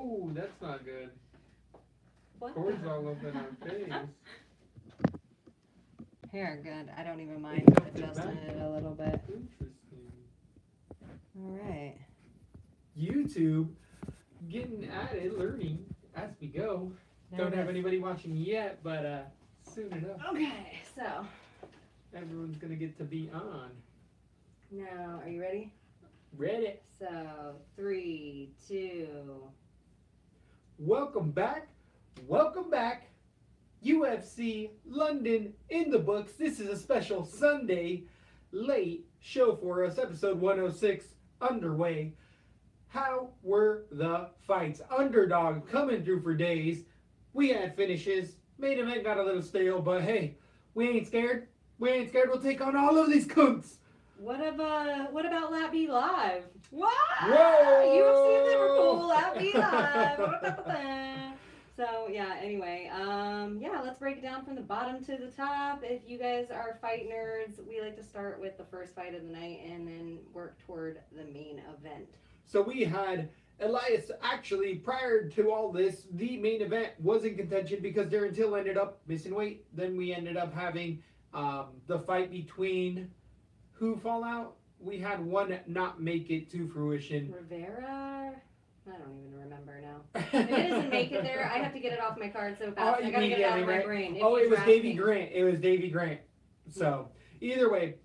Oh, that's not good. What? Cords all up in our face. Here, good. I don't even mind Tilted adjusting back. it a little bit. Interesting. All right. YouTube, getting at it, learning as we go. There Don't it have is. anybody watching yet, but soon enough, Okay, so everyone's gonna get to be on. now, are you ready? Ready? So, 3, 2. Welcome back. Welcome back. UFC London in the books. This is a special Sunday late show for us. Episode 106 underway. How were the fights? Underdog coming through for days. We had finishes. Main event got a little stale, but hey, we ain't scared. We ain't scared. We'll take on all of these cunts. What about LaTB Live? What? Whoa! UFC Liverpool, LaTB Live. So yeah, anyway, yeah, let's break it down from the bottom to the top. If you guys are fight nerds, we like to start with the first fight of the night and then work toward the main event. So we had Elias. Actually, prior to all this, the main event was in contention because Darren Till ended up missing weight. Then we ended up having the fight between who fall out. We had one not make it to fruition. Rivera? I don't even remember now. If it doesn't make it there, I have to get it off my card so fast. I gotta get it out of my brain. Oh, it was Davy Grant. It was Davy Grant. So, either way,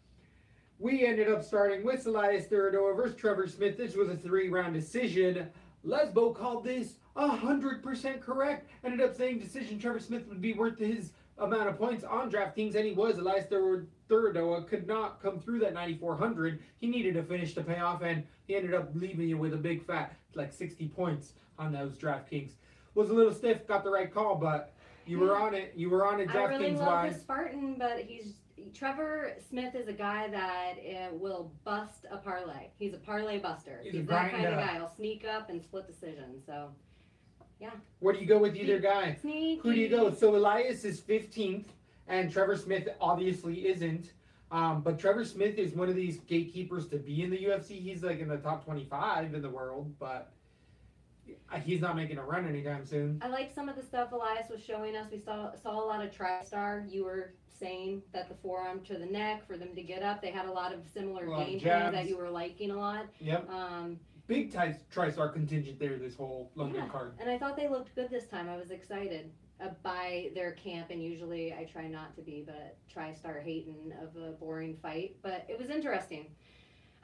we ended up starting with Elias Theodore versus Trevor Smith. This was a 3-round decision. Lesbo called this 100% correct. Ended up saying decision Trevor Smith would be worth his amount of points on DraftKings, and he was. Elias Theodore could not come through that 9,400. He needed a finish to pay off, and he ended up leaving you with a big fat, like 60 points on those DraftKings. Was a little stiff, got the right call, but you were on it. You were on it DraftKings wise. I really love his Spartan, but Trevor Smith is a guy that will bust a parlay. He's a parlay buster. He's that kind of guy. He'll sneak up and split decision. So, yeah. Where do you go with either guy? Sneaky. Who do you go? So Elias is 15th, and Trevor Smith obviously isn't. But Trevor Smith is one of these gatekeepers to be in the UFC. He's like in the top 25 in the world, but he's not making a run anytime soon. I like some of the stuff Elias was showing us. We saw a lot of TriStar. You were saying that the forearm to the neck for them to get up. They had a lot of similar game plans that you were liking a lot. Yep. Big TriStar contingent there this whole London card. And I thought they looked good this time. I was excited by their camp, and usually I try not to be, but TriStar hating of a boring fight. But it was interesting.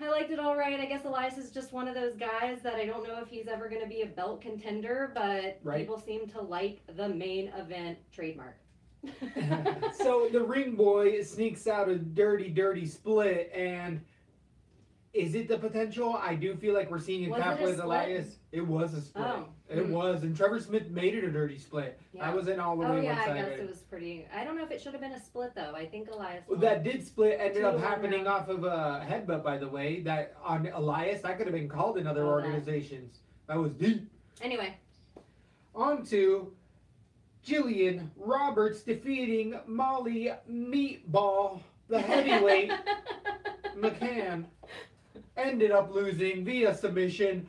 I liked it all right. I guess Elias is just one of those guys that I don't know if he's ever going to be a belt contender, but people seem to like the main event trademark. So the ring boy sneaks out a dirty split, and is it the potential? I do feel like we're seeing a cap with Elias. It was a split. Oh. It was, and Trevor Smith made it a dirty split. Yeah. I wasn't all the way one-sided. I guess it was pretty. I don't know if it should have been a split though. I think Elias. Well, that did split. Ended up happening off of a headbutt, by the way. That on Elias, that could have been called in other organizations. That was deep. Anyway, on to Jillian Roberts defeating Molly Meatball, the heavyweight McCann. Ended up losing via submission.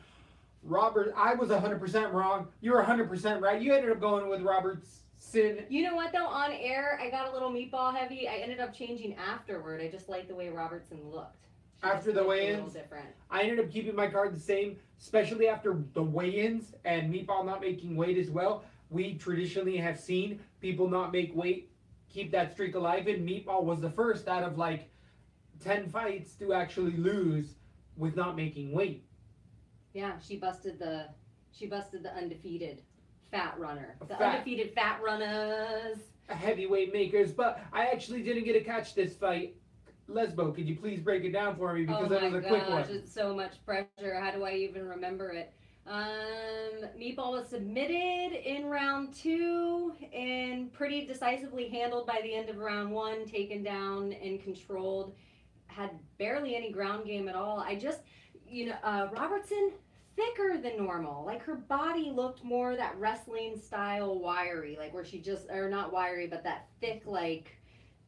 Robert, I was 100% wrong. You were 100% right. You ended up going with Robertson. You know what, though? On air, I got a little meatball heavy. I ended up changing afterward. I just liked the way Robertson looked. After the weigh-ins, I ended up keeping my card the same, especially after the weigh-ins and Meatball not making weight as well. We traditionally have seen people not make weight, keep that streak alive, and Meatball was the first out of like 10 fights to actually lose with not making weight. Yeah, she busted the undefeated fat runner. Undefeated fat runners. Heavyweight makers, but I actually didn't get to catch this fight. Lesbo, could you please break it down for me, because that was a quick one. It's so much pressure. How do I even remember it? Meatball was submitted in round 2 and pretty decisively handled by the end of round 1, taken down and controlled. Had barely any ground game at all. Robertson, thicker than normal. Like, her body looked more that wrestling style wiry, like where she just, or not wiry, but that thick, like,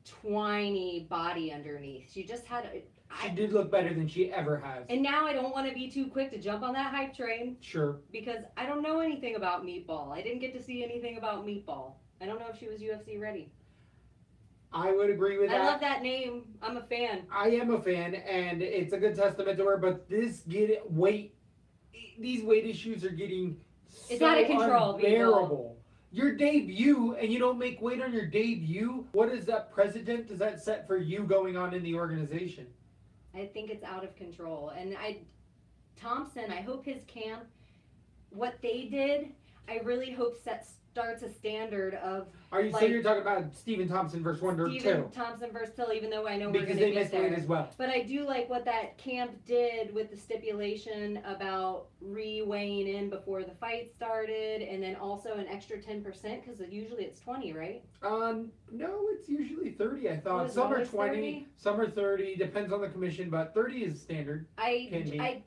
twiny body underneath. She just had, She did look better than she ever has. And now I don't want to be too quick to jump on that hype train. Sure. Because I don't know anything about Meatball. I didn't get to see anything about Meatball. I don't know if she was UFC ready. I would agree with that. I love that name. I'm a fan. I am a fan, and it's a good testament to her. But these weight issues are getting It's so out of control, unbearable. Your debut, and you don't make weight on your debut. What is that precedent? Does that set for you going on in the organization? I think it's out of control. And Thompson, I hope his camp, what they did, I really hope starts a standard of. So you're talking about Stephen Thompson versus Wonder Stephen Thompson versus Till, even though I know because we're going to they get missed there. weight as well. But I do like what that camp did with the stipulation about re-weighing in before the fight started, and then also an extra 10% because usually it's 20, right? No, it's usually 30. I thought some are 20, 30? some are 30. Depends on the commission, but 30 is standard. I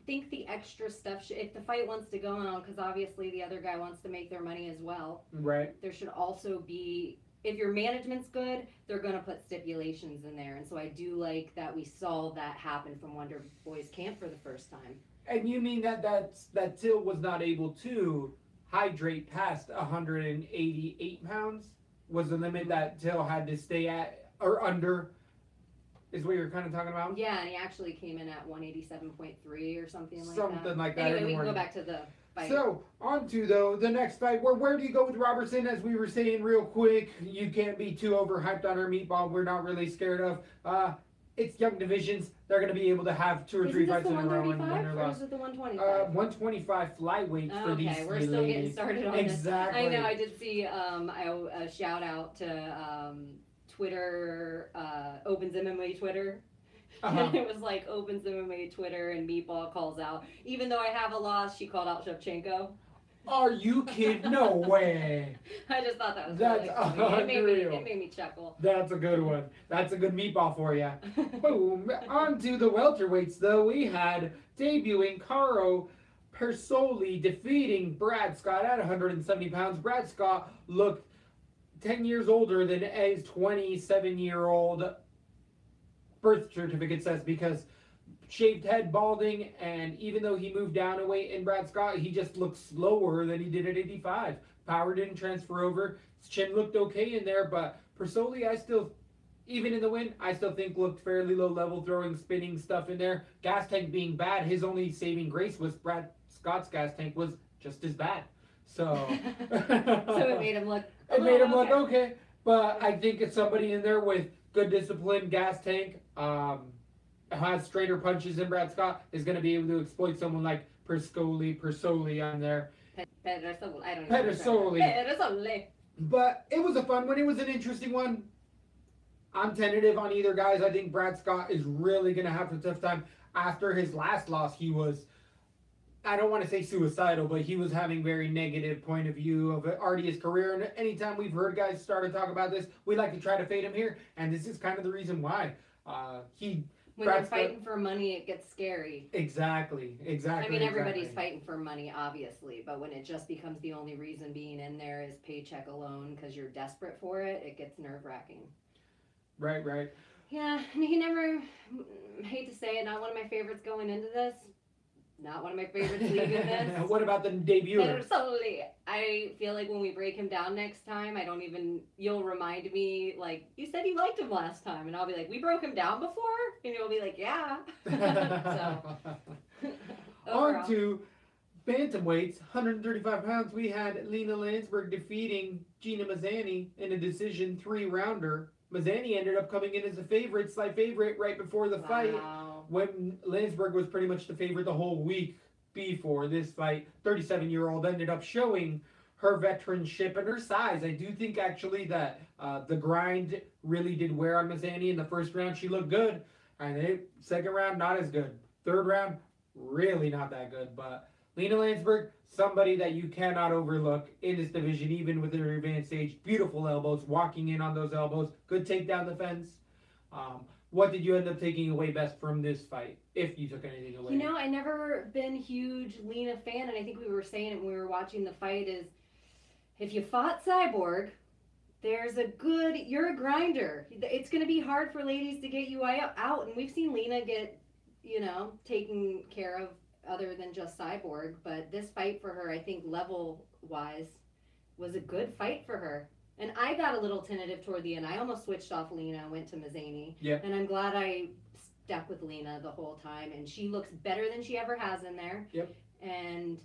think the extra stuff if the fight wants to go on, because obviously the other guy wants to make their money as well. Right. There should also be, if your management's good, they're going to put stipulations in there. And so I do like that we saw that happen from Wonder Boy's camp for the first time. And you mean that Till was not able to hydrate past 188 pounds? Was the limit that Till had to stay at or under? Is what you're kind of talking about? Yeah, and he actually came in at 187.3 or something like that. Something like that. Anyway, we can go back to the fight. So, on to, though, the next fight. Where do you go with Robertson? As we were saying real quick, you can't be too overhyped on her Meatball. We're not really scared of. It's young divisions. They're going to be able to have 2 or 3 fights in a row and win or or loss. is it the 125? 125 flyweights for these Okay, we're three still ladies. getting started on Exactly. this. I know, I did see a shout out to Twitter, Opens MMA Twitter. And it was like Opens MMA Twitter and Meatball calls out. Even though I have a loss, she called out Shevchenko. Are you kidding? No way. I just thought that was That's really funny. unreal. It made me chuckle. That's a good one. That's a good Meatball for you. Boom. On to the welterweights, though. We had debuting Caro Persoli defeating Brad Scott at 170 pounds. Brad Scott looked 10 years older than his 27-year-old birth certificate says, because shaved head, balding, and even though he moved down a weight in Brad Scott, he just looked slower than he did at 85. Power didn't transfer over. His chin looked okay in there, but Persoli, even in the win, I still think looked fairly low level, throwing spinning stuff in there. Gas tank being bad, his only saving grace was Brad Scott's gas tank was just as bad. So it made him look okay. But I think it's somebody in there with good discipline, gas tank, has straighter punches than Brad Scott, is going to be able to exploit someone like Persoli on there. Persoli. But it was a fun one. It was an interesting one. I'm tentative on either guys. I think Brad Scott is really going to have a tough time. After his last loss, he was, I don't want to say suicidal, but he was having very negative point of view of already his career. And anytime we've heard guys start to talk about this, we like to try to fade him here. And this is kind of the reason why. When they're fighting for money, it gets scary. Exactly. I mean, everybody's fighting for money, obviously, but when it just becomes the only reason being in there is paycheck alone because you're desperate for it, it gets nerve-wracking. Right. Yeah, and he never, hate to say it, not one of my favorites going into this. Not one of my favorites leaving this. What about the debut? Persoli. I feel like when we break him down next time, you'll remind me, like, you said you liked him last time. And I'll be like, we broke him down before? And you'll be like, yeah. On to bantamweights, 135 pounds. We had Lena Landsberg defeating Gina Mazzani in a decision 3-rounder. Mazzani ended up coming in as a slight favorite right before the fight. When Landsberg was pretty much the favorite the whole week before this fight. 37-year-old ended up showing her veteranship and her size. I do think actually that the grind really did wear on Mazzani. In the first round, she looked good. And second round, not as good. Third round, really not that good. But Lena Landsberg, somebody that you cannot overlook in this division, even with her advanced age. Beautiful elbows, walking in on those elbows. Good takedown defense. What did you end up taking away best from this fight, if you took anything away? You know, I never been a huge Lena fan, and I think we were saying it when we were watching the fight, is if you fought Cyborg, you're a grinder. It's going to be hard for ladies to get you out. And we've seen Lena get, taken care of other than just Cyborg. But this fight for her, I think level-wise, was a good fight for her. And I got a little tentative toward the end. I almost switched off Lena and went to Mazzani. Yeah. And I'm glad I stuck with Lena the whole time. And she looks better than she ever has in there. Yep. And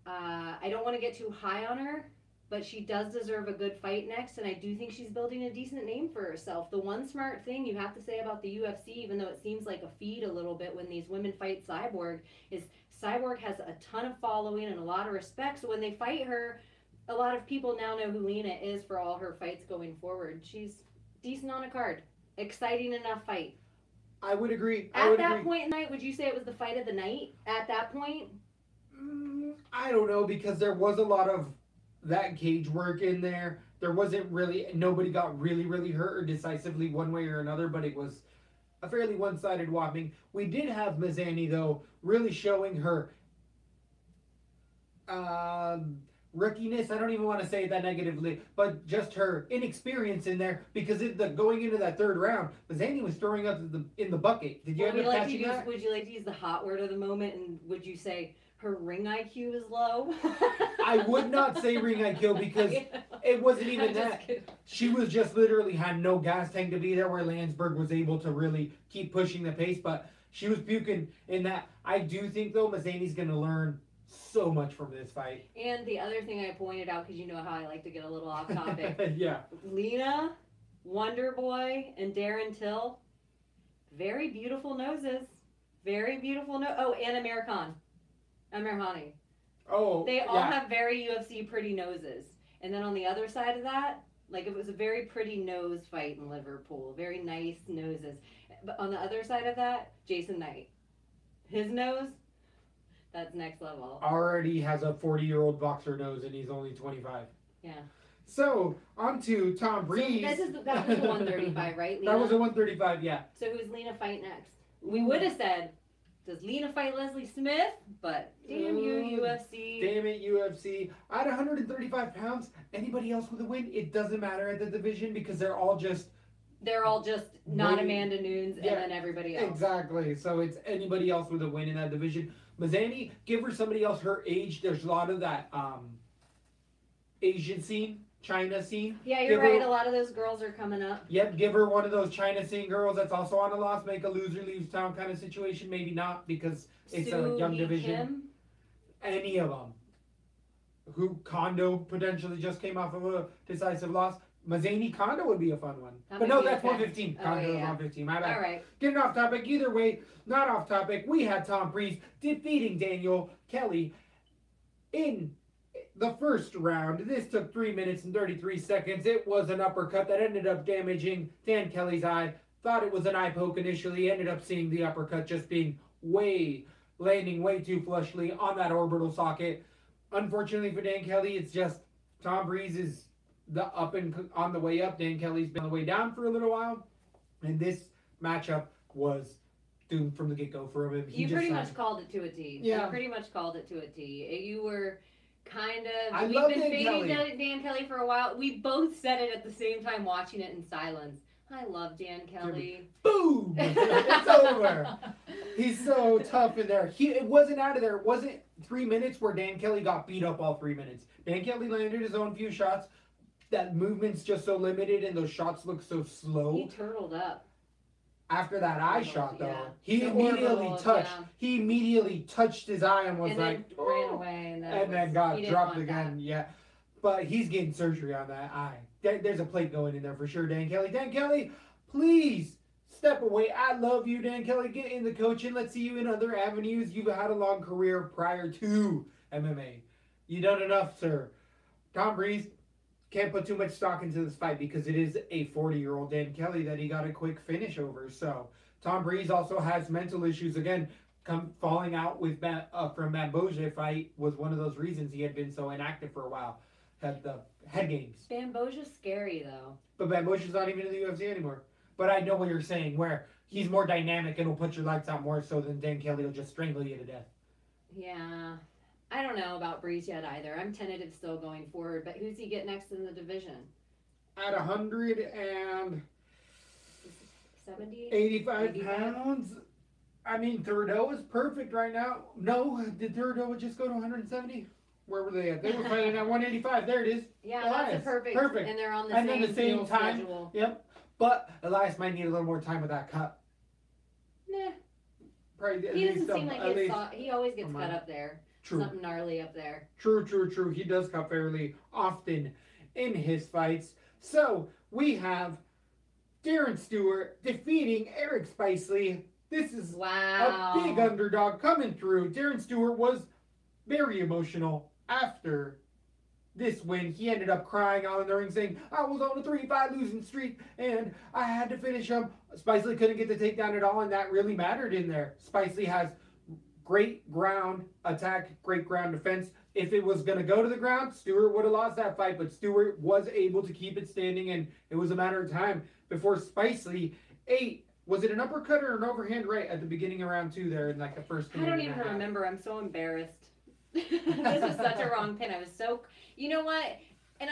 I don't want to get too high on her, but she does deserve a good fight next. And I do think she's building a decent name for herself. The one smart thing you have to say about the UFC, even though it seems like a feed a little bit when these women fight Cyborg, is Cyborg has a ton of following and a lot of respect. So when they fight her, a lot of people now know who Lena is for all her fights going forward. She's decent on a card. Exciting enough fight. I would agree. At that point in the night, would you say it was the fight of the night? At that point? I don't know, because there was a lot of that cage work in there. There wasn't really, nobody got really, really hurt or decisively one way or another, but it was a fairly one-sided whopping. We did have Mazzani, though, really showing her rookiness. I don't even want to say that negatively, but just her inexperience in there, because going into that third round, Mazzani was throwing up in the bucket. Did you end up catching that? Would you like to use the hot word of the moment, and would you say her ring IQ is low? I would not say ring IQ, because it wasn't even that. She was just literally had no gas tank to be there, where Landsberg was able to really keep pushing the pace, but she was puking in that. I do think, though, Mazzani's going to learn so much from this fight. And the other thing I pointed out, because you know how I like to get a little off topic. Yeah. Lena, Wonder Boy, and Darren Till, very beautiful noses. Very beautiful Oh, and Amir Khan. Amirhani. Oh, they all have very UFC pretty noses. And then on the other side of that, like, it was a very pretty nose fight in Liverpool. Very nice noses. But on the other side of that, Jason Knight. His nose, that's next level. Already has a 40-year-old boxer nose, and he's only 25. Yeah. So, on to Tom Breeze. So that was the 135, right, Lena? That was a 135, yeah. So who's Lena fight next? We would have said, does Lena fight Leslie Smith? But damn you, UFC. Damn it, UFC. At 135 pounds, anybody else with a win, it doesn't matter at the division, because they're all just not Amanda Nunes, and then everybody else. Exactly. So it's anybody else with a win in that division. Mazzani, give her somebody else her age. There's a lot of that Asian scene, China scene. Yeah, you're right. A lot of those girls are coming up. Yep, give her one of those China scene girls that's also on a loss, make a loser leaves town kind of situation. Maybe not, because it's a young division. Kim? Any of them. Kondo potentially just came off of a decisive loss. Mazzani Kondo would be a fun one. But no, that's 115. Kondo is 115. My bad. All right. Getting off topic. Either way, not off topic. We had Tom Breeze defeating Daniel Kelly in the first round. This took 3 minutes and 33 seconds. It was an uppercut that ended up damaging Dan Kelly's eye. Thought it was an eye poke initially. Ended up seeing the uppercut just being landing way too flushly on that orbital socket. Unfortunately for Dan Kelly, it's just Tom Breeze is on the way up. Dan Kelly's been on the way down for a little while, and this matchup was doomed from the get-go for him. You pretty much called it to a T. Yeah. You pretty much called it to a T. You were kind of... We've been fading Dan Kelly for a while. We both said it at the same time, watching it in silence. I love Dan Kelly. Boom! It's over. He's so tough in there. It wasn't out of there. It wasn't 3 minutes where Dan Kelly got beat up all 3 minutes. Dan Kelly landed his own few shots. That movement's just so limited, and those shots look so slow. He turtled up. After that eye shot, though, yeah. he immediately touched. Yeah. He immediately touched his eye and was then ran away, and then got dropped again. That. Yeah, but he's getting surgery on that eye. There's a plate going in there for sure. Dan Kelly, please step away. I love you, Dan Kelly. Get in the coaching. Let's see you in other avenues. You've had a long career prior to MMA. You done enough, sir. Tom Breeze. Can't put too much stock into this fight, because it is a 40-year-old Dan Kelly that he got a quick finish over. So Tom Breeze also has mental issues. Again, falling out with from Bamboja fight was one of those reasons he had been so inactive for a while. Had the head games. Bamboja's scary, though. But Bamboja's not even in the UFC anymore. But I know what you're saying, where he's more dynamic and will put your lights out more so than Dan Kelly will just strangle you to death. Yeah. I don't know about Breeze yet either. I'm tentative still going forward, but who's he get next in the division? at 185 70? pounds. I mean, Thurdo is perfect right now. No, did Thurdo just go to 170? Where were they at? They were fighting at 185. There it is. Yeah, Elias. that's a perfect. Perfect. And they're on the And same, then the same time. schedule. Yep. But Elias might need a little more time with that cut. Nah. Probably He doesn't seem like he always gets Come cut on. up there. True. Something gnarly up there. True. He does cut fairly often in his fights. So we have Darren Stewart defeating Eric Spicely. This is Wow. a big underdog coming through. Darren Stewart was very emotional after this win. He ended up crying out in the ring saying, I was on a 3-5 losing streak and I had to finish him. Spicely couldn't get the takedown at all, and that really mattered in there. Spicely has great ground attack, great ground defense. If it was going to go to the ground, Stewart would have lost that fight, but Stewart was able to keep it standing, and it was a matter of time before Spicely ate. Was it an uppercut or an overhand right at the beginning of round 2 there in like the first I don't even remember. I'm so embarrassed. This was such a wrong pin. I was so, you know what? And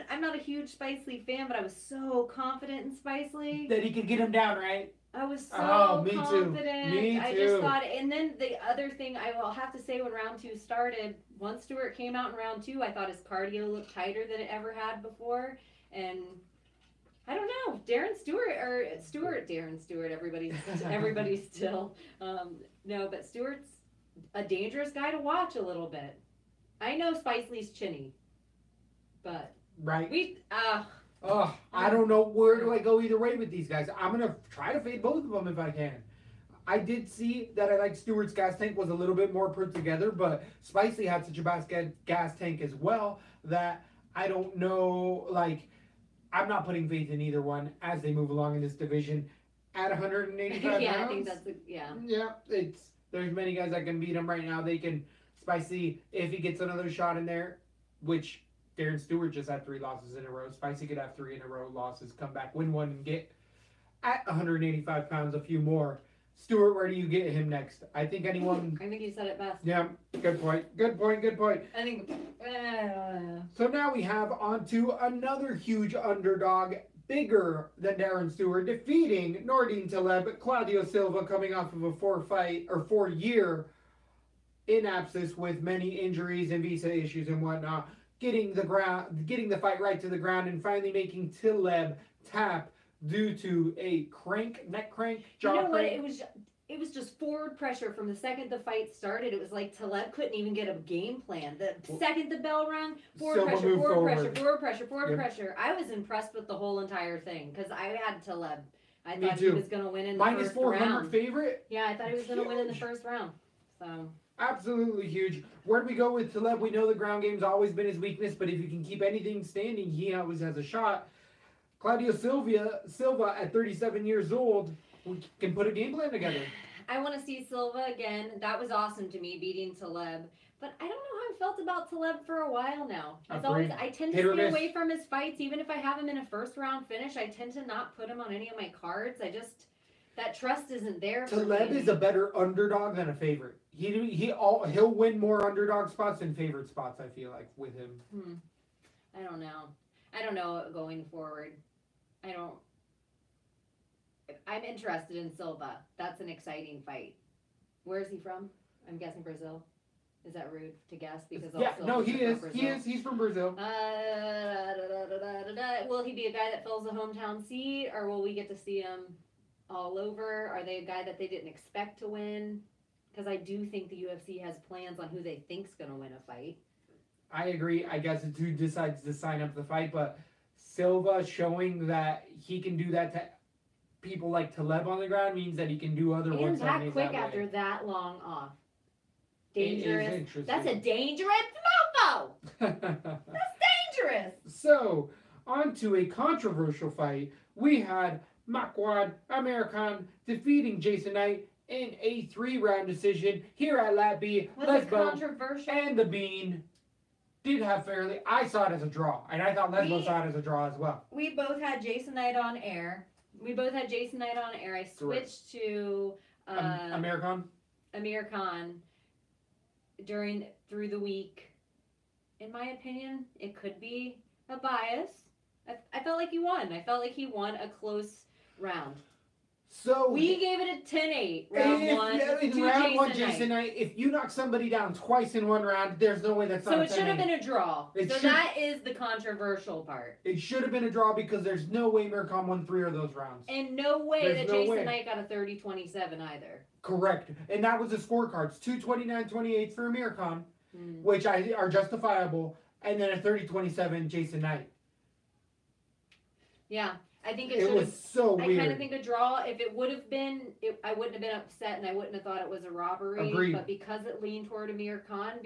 I'm not a huge Spicely fan, but I was so confident in Spicely. that he could get him down, right? I was so me too. confident. Me I too. just thought, and then the other thing I will have to say when round 2 started, once Stewart came out in round 2, I thought his cardio looked tighter than it ever had before. And I don't know, Darren Stewart, everybody's still. No, but Stewart's a dangerous guy to watch a little bit. I know Spicely's chinny, but right. I don't know where do I go either way with these guys. I'm gonna try to fade both of them if I can. I did see that I like Stewart's gas tank was a little bit more put together, but Spicely had such a gas tank as well that I don't know. Like, I'm not putting faith in either one as they move along in this division. At 185 yeah, pounds, I think that's there's many guys that can beat him right now. They can Spicely if he gets another shot in there, which Darren Stewart just had 3 losses in a row. Spicely could have 3 in a row losses, come back, win one, and get at 185 pounds a few more. Stewart, where do you get him next? I think anyone. I think you said it best. Yeah, good point. I think. So now we have on to another huge underdog, bigger than Darren Stewart, defeating Nordine Taleb, Claudio Silva, coming off of a 4-year in absence with many injuries and visa issues and whatnot. Getting the fight right to the ground and finally making Taleb tap due to a neck crank, jaw you know crank. What? It was just forward pressure from the second the fight started. It was like Taleb couldn't even get a game plan. The second the bell rang, forward pressure. I was impressed with the whole entire thing because I had Taleb. I thought he was going to win in the first round. -400 favorite? Yeah, I thought he was going to win in the first round. So absolutely huge. Where do we go with Taleb? We know the ground game's always been his weakness, but if you can keep anything standing, he always has a shot. Claudio Silva at 37 years old, can put a game plan together. I want to see Silva again. That was awesome to me, beating Taleb. But I don't know how I felt about Taleb for a while now. I tend to stay away from his fights. Even if I have him in a first-round finish, I tend to not put him on any of my cards. That trust isn't there for Taleb me. is a better underdog than a favorite. He'll win more underdog spots than favorite spots, I feel like, with him. I don't know going forward. I'm interested in Silva. That's an exciting fight. Where is he from? I'm guessing Brazil. Is that rude to guess? Because he is. He's from Brazil. Will he be a guy that fills the hometown seat, or will we get to see him all over? Are they a guy that they didn't expect to win? Because I do think the UFC has plans on who they think's going to win a fight. I agree. I guess it's who decides to sign up the fight, but Silva showing that he can do that to people like Taleb on the ground means that he can do other ones. And that quick after that long off. Dangerous. That's a dangerous mofo. That's dangerous. So, on to a controversial fight. We had Makwad American defeating Jason Knight in a 3-round decision here at LaTB. Was it controversial? And the Bean did have fairly. I saw it as a draw, and I thought Lesbo saw it as a draw as well. We both had Jason Knight on air. I switched to Amir Khan through the week. In my opinion, it could be a bias, I felt like he won. I felt like he won a close round. So we gave it a 10-8 round one. In round one, Jason Knight, if you knock somebody down twice in one round, there's no way that's not a 10-8. So it should have been a draw. That is the controversial part. It should have been a draw because there's no way Mirkan won 3 of those rounds. And no way that Jason Knight got a 30-27 either. Correct. And that was the scorecards. 2 29-28 for Mirkan, which are justifiable, and then a 30-27 Jason Knight. Yeah. I think it was so weird. I kind of think a draw. If it would have been, I wouldn't have been upset, and I wouldn't have thought it was a robbery. Agreed. But because it leaned toward Amir Khan,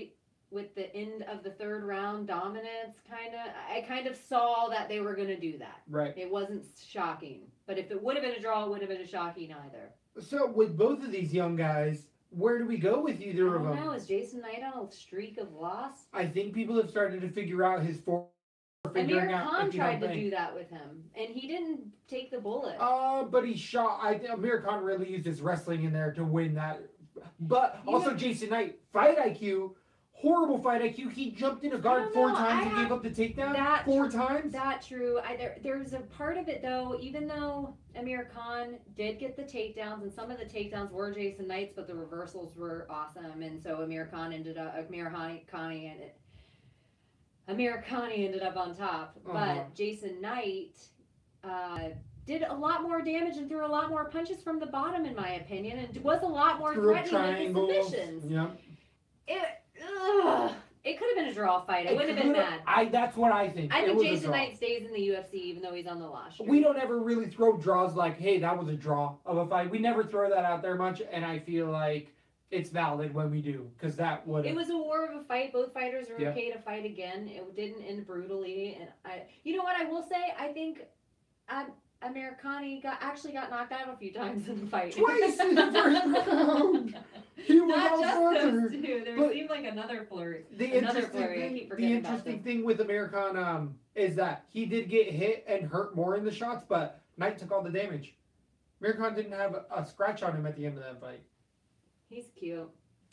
with the end of the third round dominance, I kind of saw that they were going to do that. Right. It wasn't shocking. But if it would have been a draw, it would have been a shocking either. So with both of these young guys, where do we go with either of them? I don't know. Is Jason Knight on a streak of loss? I think people have started to figure out his form. Amir Khan tried to do that with him, and he didn't take the bullet. But he shot. I think Amir Khan really used his wrestling in there to win that. But also Jason Knight, fight IQ, horrible fight IQ. He jumped in a guard 4 times and gave up the takedown 4 times. That's true. There's a part of it though. Even though Amir Khan did get the takedowns, and some of the takedowns were Jason Knight's, but the reversals were awesome, and so Amir Khani ended up on top, but Jason Knight did a lot more damage and threw a lot more punches from the bottom, in my opinion, and was a lot more threatening with the submissions. Yeah. It could have been a draw fight. I wouldn't have been mad. That's what I think. I think Jason Knight stays in the UFC even though he's on the loss streak. We don't ever really throw draws like, hey, that was a draw of a fight. We never throw that out there much, and I feel like it's valid when we do, because that would. It was a war of a fight. Both fighters are okay to fight again. It didn't end brutally, and you know what I will say? I think Amir Khani actually got knocked out a few times in the fight. Twice in the first round. He was not all just further. those two. There seemed like another flurry. I keep forgetting the interesting thing with Amir Khan is that he did get hit and hurt more in the shots, but Knight took all the damage. Amir Khan didn't have a scratch on him at the end of that fight. He's cute.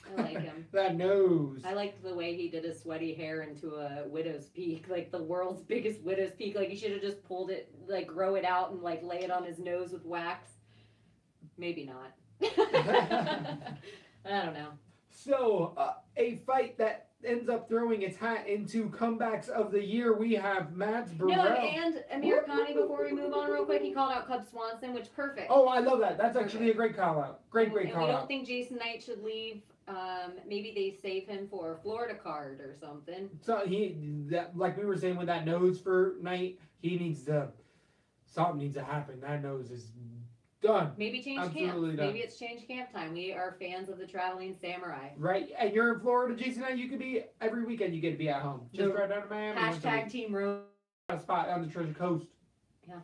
I like him. That nose. I liked the way he did his sweaty hair into a widow's peak, like the world's biggest widow's peak. Like he should have just pulled it, like grow it out and like lay it on his nose with wax. Maybe not. I don't know. So, a fight that ends up throwing its hat into comebacks of the year, we have Mads Burrell. No, and Amir Khani, before we move on real quick, he called out Cub Swanson, which perfect. Oh, I love that. That's actually a great call out. Great call out. We don't think Jason Knight should leave. Maybe they save him for a Florida card or something. So like we were saying with that nose for Knight, something needs to happen. That nose is done. Maybe change camp. Done. Maybe it's change camp time. We are fans of the traveling samurai. Right, and you're in Florida, Jason Knight. You could be every weekend. You get to be at home. Just right out of Miami. Hashtag Team Rose. A spot on the Treasure Coast. Yeah.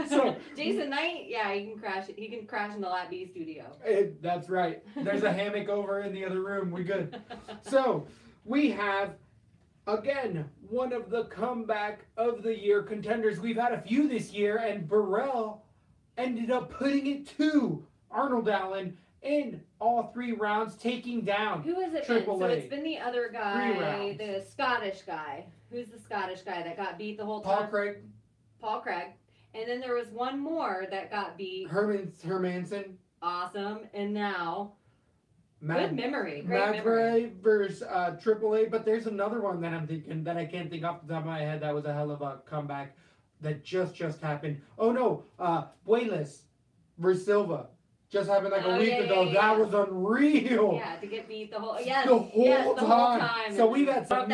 So Jason Knight, yeah, he can crash. He can crash in the LaTB studio. That's right. There's a hammock over in the other room. We good. So we have again one of the comeback of the year contenders. We've had a few this year, and Burrell ended up putting it to Arnold Allen in all 3 rounds, taking down. Who has it been? So it's been the other guy, the Scottish guy. Who's the Scottish guy that got beat the whole time? Paul Craig. And then there was one more that got beat. Hermanson. Awesome. And now, good memory. Great memory. Versus AAA. But there's another one that I'm thinking that I can't think off the top of my head that was a hell of a comeback that just happened. Oh no, Buelas versus Silva. Just happened like a week ago. Yeah. That was unreal. Yeah, to get beat the whole time. So we've had some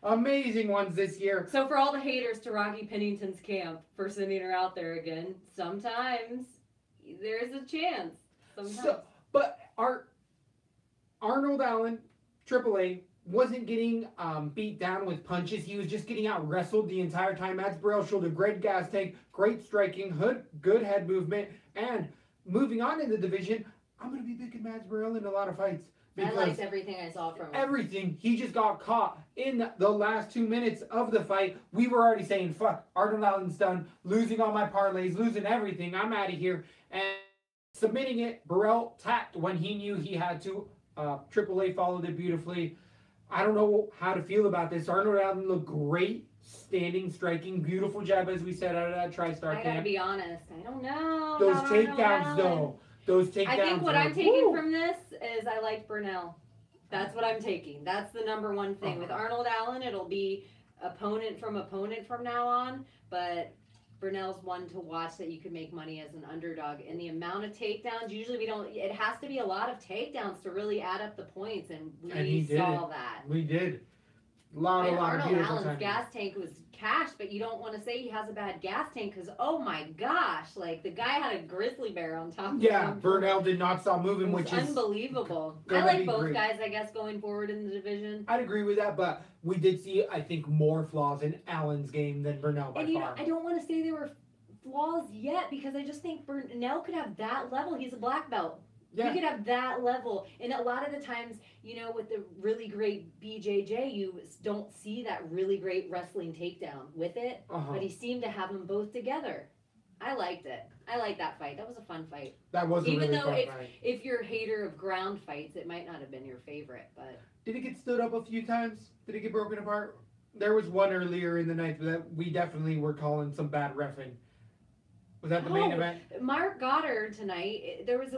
amazing ones this year. So for all the haters to Rocky Pennington's camp for sending her out there again, sometimes there's a chance. But Arnold Allen, AAA, wasn't getting beat down with punches. He was just getting out wrestled the entire time. Mads Burrell showed a great gas tank, great striking, good head movement, and moving on in the division, I'm going to be picking Mads Burrell in a lot of fights. I liked everything I saw from him. Everything. He just got caught in the last 2 minutes of the fight. We were already saying, fuck, Arnold Allen's done, losing all my parlays, losing everything. I'm out of here. And submitting it, Burrell tapped when he knew he had to. AAA followed it beautifully. I don't know how to feel about this. Arnold Allen looked great, standing, striking, beautiful jab, as we said, out of that TriStar I gotta camp. be honest. I don't know. Those about Arnold takedowns, Allen. though. Those takedowns. I think what I'm taking from this is I liked Burnell. That's what I'm taking. That's the number one thing. With Arnold Allen, it'll be opponent from now on. But Burnell's one to watch that you could make money as an underdog. And the amount of takedowns, usually we don't, it has to be a lot of takedowns to really add up the points. And we saw that. We did. A lot of Arnold Allen's gas tank was cashed, but you don't want to say he has a bad gas tank because, oh my gosh, like the guy had a grizzly bear on top of him. Yeah, Burnell did not stop moving, which is unbelievable. I like both guys, I guess, going forward in the division. I'd agree with that, but we did see, I think, more flaws in Allen's game than Burnell by far. I don't want to say there were flaws yet because I just think Burnell could have that level. He's a black belt. Yeah. You could have that level. And a lot of the times, you know, with the really great BJJ, you don't see that really great wrestling takedown with it. But he seemed to have them both together. I liked it. I liked that fight. That was a fun fight. That was a really fun fight. Even though if you're a hater of ground fights, it might not have been your favorite. But did it get stood up a few times? Did it get broken apart? There was one earlier in the night that we definitely were calling some bad reffing. Was that the main event? Mark Goddard tonight. There was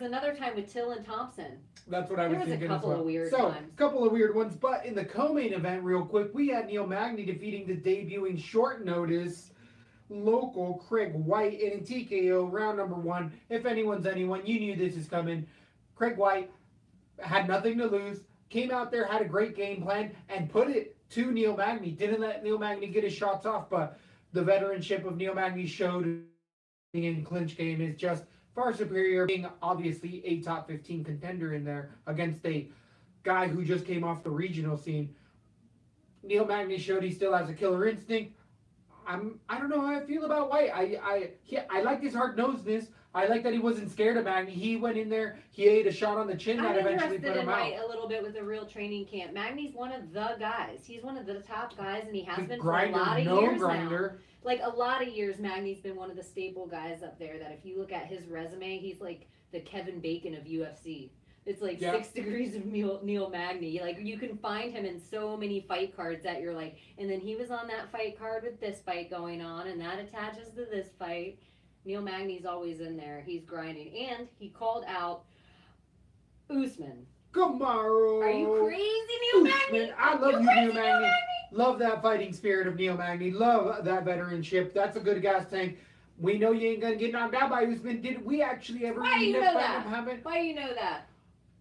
another time with Till and Thompson. That's what I was thinking. There was a couple of weird times. A couple of weird ones. But in the co-main event, real quick, we had Neil Magny defeating the debuting short notice local Craig White in a TKO round number 1. If anyone's anyone, you knew this is coming. Craig White had nothing to lose, came out there, had a great game plan, and put it to Neil Magny. Didn't let Neil Magny get his shots off, but the veteranship of Neil Magny showed in clinch game is just far superior, being obviously a top 15 contender in there against a guy who just came off the regional scene. Neil Magny showed he still has a killer instinct. I don't know how I feel about White. I like his hard-nosedness. I like that he wasn't scared of Magny. He went in there, he ate a shot on the chin that eventually put him out. I'm interested in White a little bit with the real training camp. Magny's one of the guys. He's one of the top guys, and he has been for a lot of years now. Like a lot of years, Magny's been one of the staple guys up there that if you look at his resume, he's like the Kevin Bacon of UFC. It's like 6 degrees of Neil Magny. Like you can find him in so many fight cards that you're like, and then he was on that fight card with this fight going on, and that attaches to this fight. Neil Magny's always in there. He's grinding, and he called out Usman. Kamaru. Are you crazy, Neil Magny? I love you, Neil Magny. Love that fighting spirit of Neil Magny. Love that veteranship. That's a good gas tank. We know you ain't gonna get knocked out by Usman. Did we actually ever Why do you know that? Why do you know that?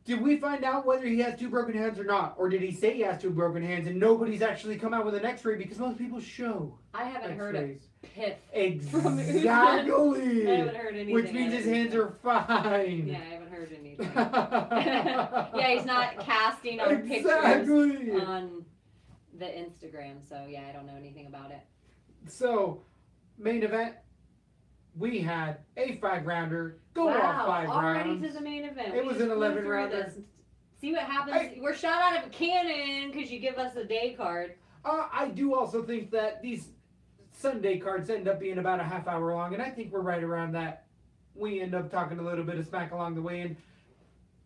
Did we find out whether he has 2 broken hands or not? Or did he say he has 2 broken hands and nobody's actually come out with an x-ray because most people show I haven't heard a piff. Exactly. I haven't heard anything. Which means his hands are fine. Yeah, I haven't heard anything. Yeah, he's not casting on pictures on the Instagram. So, yeah, I don't know anything about it. So, main event. We had a 5-rounder go off 5 rounds. Already to the main event. It was an 11-rounder. See what happens. We're shot out of a cannon because you give us a day card. I do also think that these Sunday cards end up being about a half hour long, and I think we're right around that. We end up talking a little bit of smack along the way, and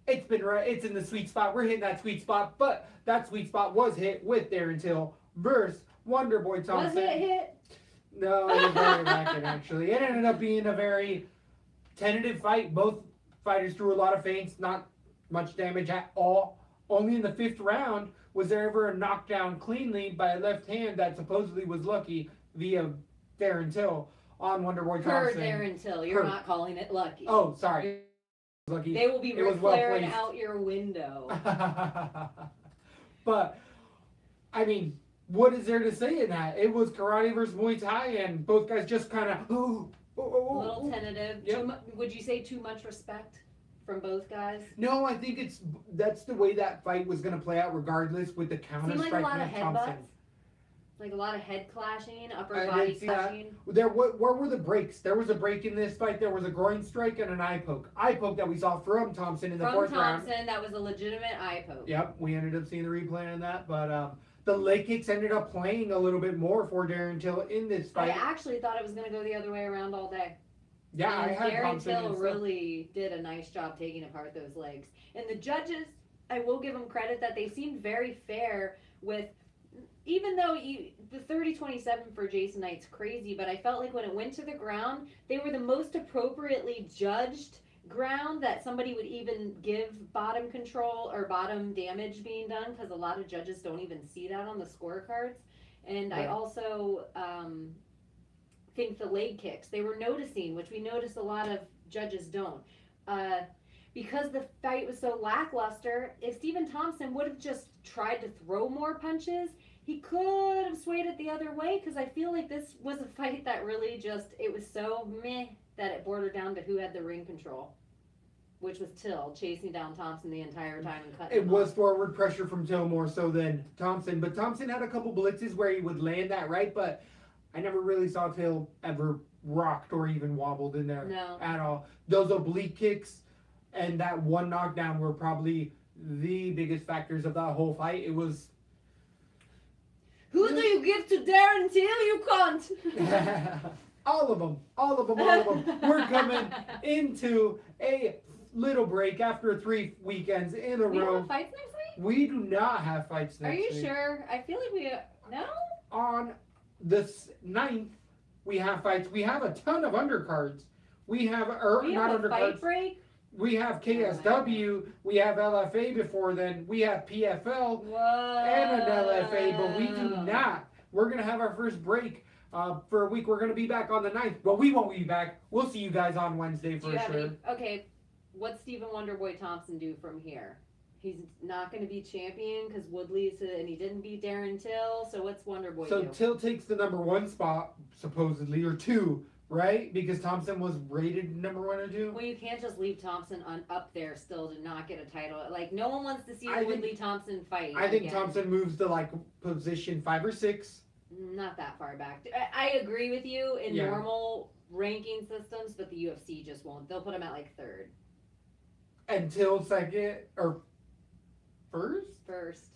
it's in the sweet spot. We're hitting that sweet spot, but that sweet spot was hit with Darren Till versus Wonderboy Thompson. Was it hit? No, it was very lacking, actually. It ended up being a very tentative fight. Both fighters threw a lot of feints, not much damage at all. Only in the 5th round was there ever a knockdown cleanly by a left hand that supposedly was lucky via Darren Till on Wonderboy Thompson. Darren Till. You're not calling it lucky. Oh, sorry. Lucky. They will be flaring out your window. But, I mean, what is there to say in that? It was karate versus Muay Thai, and both guys just kind of a little tentative. Yep. Would you say too much respect from both guys? No, I think that's the way that fight was going to play out, regardless, with the counter striking like a lot of headbutts, like a lot of head clashing, upper body clashing. Where were the breaks? There was a break in this fight. There was a groin strike and an eye poke. Eye poke that we saw from Thompson in the 4th round. From Thompson, that was a legitimate eye poke. Yep, we ended up seeing the replay on that, but the leg kicks ended up playing a little bit more for Darren Till in this fight. I actually thought it was going to go the other way around all day. Yeah, and Darren Till really did a nice job taking apart those legs. And the judges I will give them credit that they seemed very fair with, even though the 30-27 for Jason Knight's crazy, but I felt like when it went to the ground, they were the most appropriately judged ground that somebody would even give bottom control or bottom damage being done, because a lot of judges don't even see that on the scorecards. And right. I also think the leg kicks, they were noticing, which we notice a lot of judges don't. Because the fight was so lackluster, if Stephen Thompson would have just tried to throw more punches, he could have swayed it the other way, because I feel like this was a fight that really just, it was so meh that it bordered down to who had the ring control, which was Till chasing down Thompson the entire time and cutting him him was off. Forward pressure from Till more so than Thompson, but Thompson had a couple blitzes where he would land that right, but I never really saw Till ever rocked or even wobbled in there at all. Those oblique kicks and that one knockdown were probably the biggest factors of that whole fight. It was... Who do you give to Darren Till? You can't! All of them. We're coming into a little break after 3 weekends in a row. We have fights next week? We do not have fights next week. Are you sure? I feel like we... No? On the 9th, we have fights. We have a ton of undercards. We have not undercards. Fight break? We have KSW. We have LFA before then. We have PFL and an LFA, but we do not. We're going to have our first break for a week. We're going to be back on the 9th, but we won't be back. We'll see you guys on Wednesday for sure. Okay, what's Stephen Wonderboy Thompson do from here? He's not going to be champion because Woodley's, and he didn't beat Darren Till, so what's Wonderboy do? So Till takes the number 1 spot, supposedly, or 2. Right? Because Thompson was rated number 1 or 2? Well, you can't just leave Thompson up there still to not get a title. Like, no one wants to see a Woodley-Thompson fight. I think Thompson moves to, like, position 5 or 6. Not that far back. I agree with you in normal ranking systems, but the UFC just won't. They'll put him at, like, 3rd. Until 2nd, or 1st?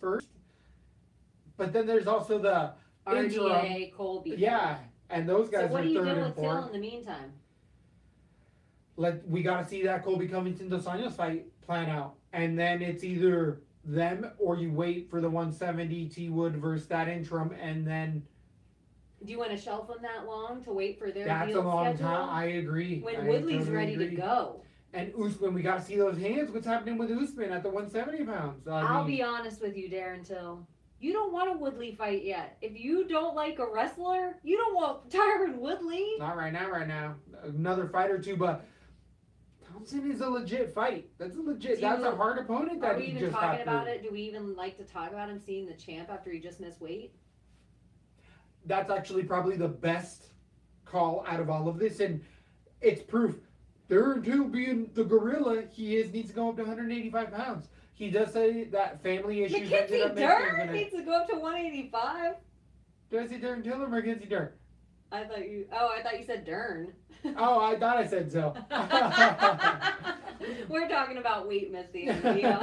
First. But then there's also the RDA, Colby. Yeah. And those guys so what are do you 3rd do and with 4th. Till in the meantime? We got to see that Colby Covington Dos Anjos fight plan out. And then it's either them or you wait for the 170 T Wood versus that interim, and then... Do you want to shelf them that long to wait for their That's a long time. I agree. When Woodley's ready to go. And Usman, we got to see those hands. What's happening with Usman at the 170 pounds? I'll be honest with you, Darren Till. You don't want a Woodley fight yet. If you don't like a wrestler, you don't want Tyron Woodley. Not right now. Another fight or two, but Thompson is a legit fight. That's a hard opponent that he just got through. Are we even talking about it? Do we even like to talk about him seeing the champ after he just missed weight? That's actually probably the best call out of all of this, and it's proof. Darren Till being the gorilla he is needs to go up to 185 pounds. He does say that family issues Mackenzie Dern needs to go up to 185. Did I say Darren Till or Mackenzie Dern? I thought you said Dern. Oh, I thought I said so. We're talking about weight missing. Yeah.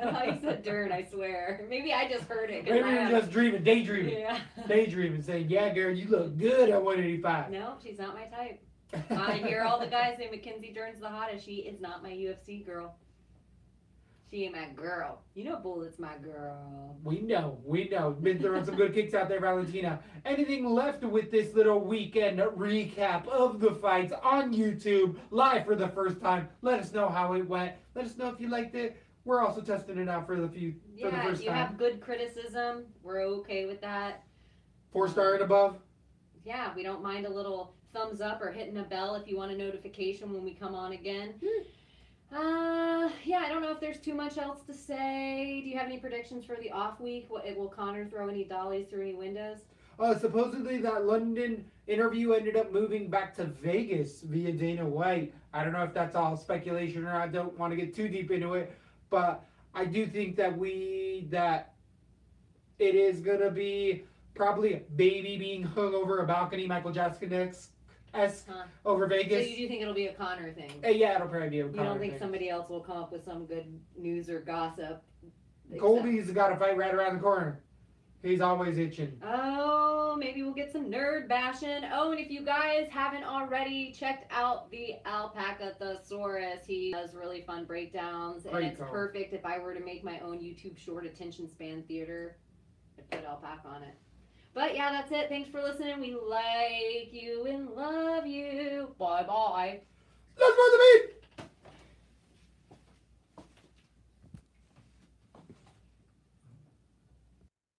I thought you said Dern, I swear. Maybe I just heard it. Maybe you're just daydreaming. Yeah. Daydreaming, saying, yeah, girl, you look good at 185. No, she's not my type. I hear all the guys say Mackenzie Dern's the hottest. She is not my UFC girl. She ain't my girl. You know Bullet's my girl. We know. Been throwing some good kicks out there, Valentina. Anything left with this little weekend recap of the fights on YouTube, live for the first time? Let us know how it went. Let us know if you liked it. We're also testing it out for the first time. Yeah, you have good criticism. We're okay with that. 4-star and above? Yeah, we don't mind a little thumbs up or hitting a bell if you want a notification when we come on again. Yeah, I don't know if there's too much else to say. Do you have any predictions for the off week? Will Connor throw any dollies through any windows? Supposedly that London interview ended up moving back to Vegas via Dana White. I don't know if that's all speculation or I don't want to get too deep into it, but I do think that it is going to be probably a baby being hung over a balcony, Michael Jackson-esque over Vegas. So you do think it'll be a Connor thing? Yeah, it'll probably be a Connor thing. You don't think somebody else will come up with some good news or gossip? Colby's got a fight right around the corner. He's always itching. Oh, maybe we'll get some nerd bashing. Oh, and if you guys haven't already checked out the Alpaca Thesaurus, he does really fun breakdowns, and it's perfect if I were to make my own YouTube short attention span theater. I'd put Alpaca on it. But yeah, that's it. Thanks for listening. We like you and love you. Bye bye. Let's go to the meet.